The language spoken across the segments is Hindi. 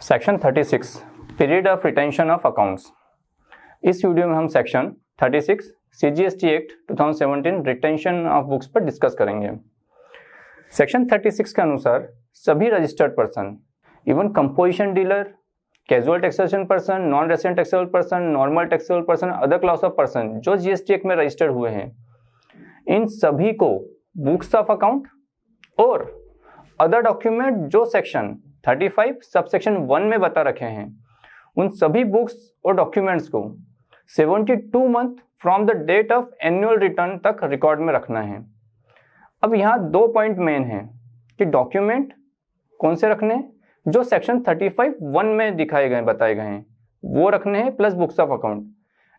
Section 36 period of retention of accounts. इस वीडियो में हम section 36 CGST act 2017 retention of books पर डिस्कस करेंगे। सेक्शन 36 के अनुसार सभी registered person, even composition dealer, casual taxation person, non resident taxable person, normal taxable person, other class of person जो जीएसटी एक्ट में रजिस्टर्ड हुए हैं, इन सभी को बुक्स ऑफ अकाउंट और अदर डॉक्यूमेंट जो सेक्शन 35 सबसेक्शन 1 में बता रखे हैं, उन सभी बुक्स और डॉक्यूमेंट्स को 72 month from the date of annual return तक रिकॉर्ड में रखना है। अब यहाँ दो पॉइंट मेन हैं कि डॉक्यूमेंट कौन से रखने हैं, जो सेक्शन 35(1) में दिखाए गए बताए गए हैं वो रखने हैं, plus books of account.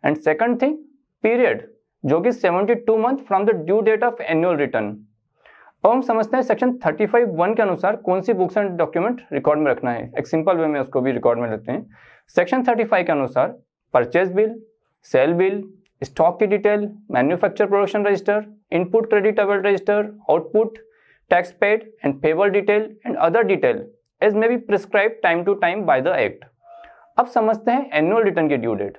And second thing, period जो कि 72 month from the due date of annual return. अब हम समझते हैं सेक्शन 35(1) के अनुसार कौन सी बुक्स एंड डॉक्यूमेंट रिकॉर्ड में रखना है। एक सिंपल वे में उसको भी रिकॉर्ड में लेते हैं। सेक्शन 35 के अनुसार purchase bill, sale bill, stock की detail, manufacture production register, input credit avail register, output, tax paid and payable detail and other detail as may be prescribe time to time by the act. अब समझते हैं एनुअल रिटर्न की ड्यू डेट।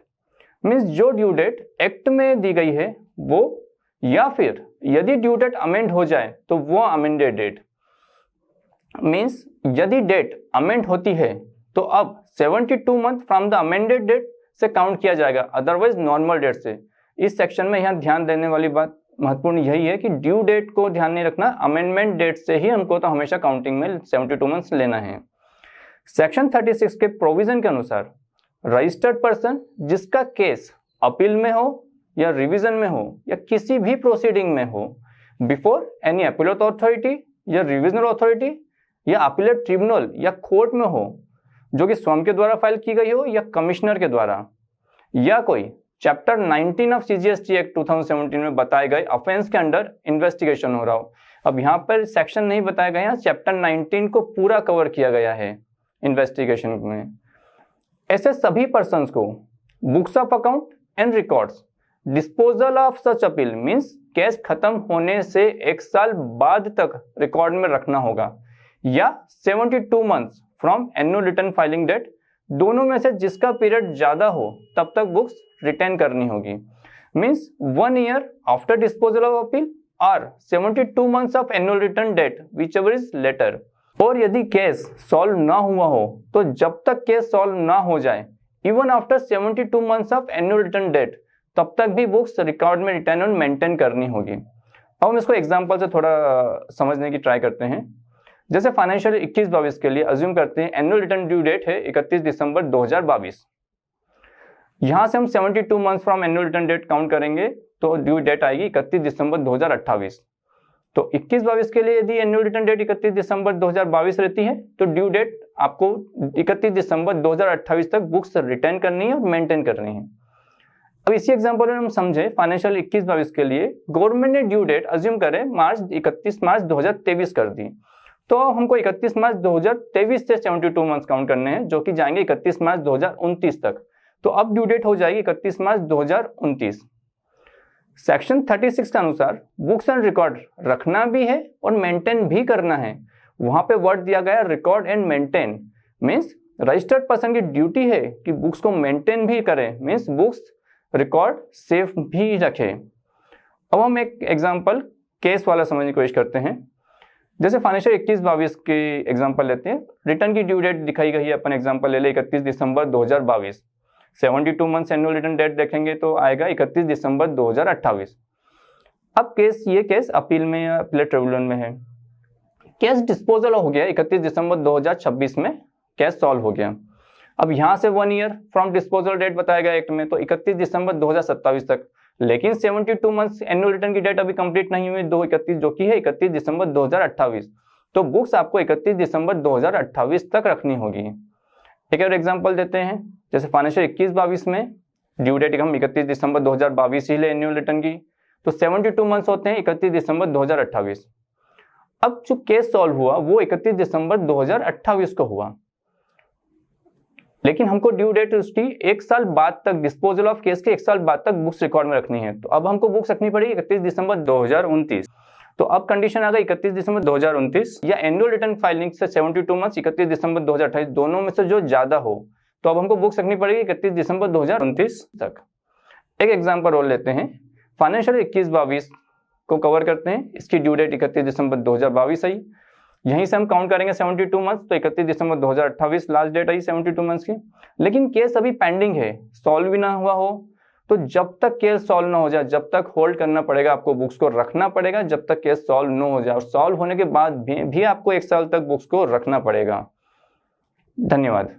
मीन्स जो ड्यू डेट एक्ट में दी गई है वो, या फिर यदि ड्यू डेट अमेंड हो जाए तो वो अमेंडेड डेट। मीन्स यदि डेट अमेंड होती है तो अब 72 month from the amended date से काउंट किया जाएगा, अदरवाइज नॉर्मल डेट से। इस सेक्शन में यहाँ ध्यान देने वाली बात महत्वपूर्ण यही है कि ड्यू डेट को ध्यान नहीं रखना, अमेंडमेंट डेट से ही हमको तो हमेशा काउंटिंग में 72 मंथ्स लेना है। सेक्शन 36 के प्रोविजन के अनुसार रजिस्टर्ड पर्सन जिसका केस अपील में हो या रिवीजन में हो या किसी भी प्रोसीडिंग में हो, बिफोर एनी अपीलेट अथॉरिटी या रिविजनल अथॉरिटी या अपीलेट ट्रिब्यूनल या कोर्ट में हो, जो कि स्वयं के द्वारा फाइल की गई हो या कमिश्नर के द्वारा, या कोई चैप्टर 19 ऑफ सीजीएसटी एक्ट 2017 में बताए गए ऑफेंस के अंडर इन्वेस्टिगेशन हो रहा हो। अब यहाँ पर सेक्शन नहीं बताया गया, चैप्टर 19 को पूरा कवर किया गया है इन्वेस्टिगेशन में। ऐसे सभी पर्संस को books of account and records, disposal of such appeal means case खत्म होने से 1 साल बाद तक रिकॉर्ड में रखना होगा, या 72 months from annual return filing date, दोनों में से जिसका पीरियड ज्यादा हो तब तक बुक्स रिटेन करनी होगी। Means 1 year after disposal of appeal और 72 months of annual return date whichever is later. और यदि केस सॉल्व ना हुआ हो तो जब तक केस सॉल्व ना हो जाए, even after 72 months of annual return date, तब तक भी बुक्स रिकॉर्ड में रिटेन और मेंटेन करनी होगी। अब हम इसको एग्जांपल से थोड़ा समझने की ट्राई करते हैं। जैसे फाइनेंशियल 21-22 के लिए अज्यूम करते हैं एनुअल रिटर्न ड्यू डेट है 31 दिसंबर 2022। यहां से हम 72 months from annual return date count करेंगे तो ड्यू डेट आएगी 31 दिसंबर 2028। तो 21-22 के लिए यदि एनुअल रिटर्न डेट 31 दिसंबर 2022 रहती है तो ड्यू डेट आपको 31 दिसंबर 2028 तक बुक्स रिटेन करनी है और मेंटेन करनी है। अब इसी एग्जांपल में हम समझे फाइनेंशियल 21-22 के लिए गवर्नमेंट ने ड्यू डेट अज्यूम करें 31 मार्च 2023 कर दी, तो हमको 31 मार्च 2023 से 72 मंथ्स काउंट करने हैं, जो कि जाएंगे 31 मार्च 2029 तक। तो अब ड्यू डेट हो जाएगी 31 मार्च 2029। सेक्शन 36 के अनुसार बुक्स एंड रिकॉर्ड रखना भी है और मेंटेन भी करना है। वहां पे वर्ड दिया गया record and maintain. Means registered person की ड्यूटी है कि बुक्स को मेंटेन भी करे, मीन्स बुक्स रिकॉर्ड सेफ भी रखे। अब हम एक एग्जांपल केस वाला समझने की कोशिश करते हैं। जैसे फाइनेंशियल 21-22 की एग्जांपल लेते हैं। रिटर्न की ड्यू डेट दिखाई गई है, अपन एग्जांपल ले ले 31 दिसंबर 2022। 72 मंथ्स एनुअल रिटर्न डेट देखेंगे तो आएगा 31 दिसंबर 2028। अब ये केस अपील में या अपीलेट ट्रिब्यूनल में है। केस डिस्पोजल हो गया 31 दिसंबर 2026 में, केस सॉल्व हो गया। अब यहां से 1 ईयर फ्रॉम डिस्पोजल डेट बताया गया एक्ट में, तो 31 दिसंबर 2027 तक। लेकिन 72 मंथ्स एनुअल रिटर्न की डेट अभी कंप्लीट नहीं हुई 2/31, जो कि है 31 दिसंबर 2028। तो बुक्स आपको 31 दिसंबर 2028 तक रखनी होगी। एक और एग्जांपल देते हैं। जैसे फाइनेंशियल 21-22 में ड्यू डेट हम 31 दिसंबर 2022 ही ले एनुअल रिटर्न की, तो 72 मंथ्स होते हैं 31 दिसंबर 2028। अब जो केस सॉल्व हुआ वो 31 दिसंबर 2028 को हुआ, लेकिन हमको ड्यू डेट उसकी 1 साल बाद तक, डिस्पोजल ऑफ केस के 1 साल बाद तक बुक्स रिकॉर्ड में रखनी है। तो अब हमको बुक्स रखनी पड़ेगी 31 दिसंबर 2029। तो अब कंडीशन आ गई 31 दिसंबर 2029 या एनुअल रिटर्न फाइलिंग से 72 मंथ्स 31 दिसंबर 2028 दोनों में से जो ज्यादा हो, तो अब हमको बुक्स रखनी पड़ेगी 31 दिसंबर 2029 तक। एक एग्जाम्पल और लेते हैं, फाइनेंशियल 21-22 को कवर करते हैं, इसकी ड्यू डेट 31 दिसंबर 2022 आई, यहीं से हम काउंट करेंगे 72 मंथ्स, तो 31 दिसंबर 2028 लास्ट डेट आई 72 मंथ्स की। लेकिन केस अभी पेंडिंग है, सॉल्व भी ना हुआ हो, तो जब तक केस सॉल्व ना हो जाए, जब तक होल्ड करना पड़ेगा, आपको बुक्स को रखना पड़ेगा जब तक केस सॉल्व ना हो जाए, और सॉल्व होने के बाद भी आपको 1 साल तक बुक्स को रखना पड़ेगा। धन्यवाद।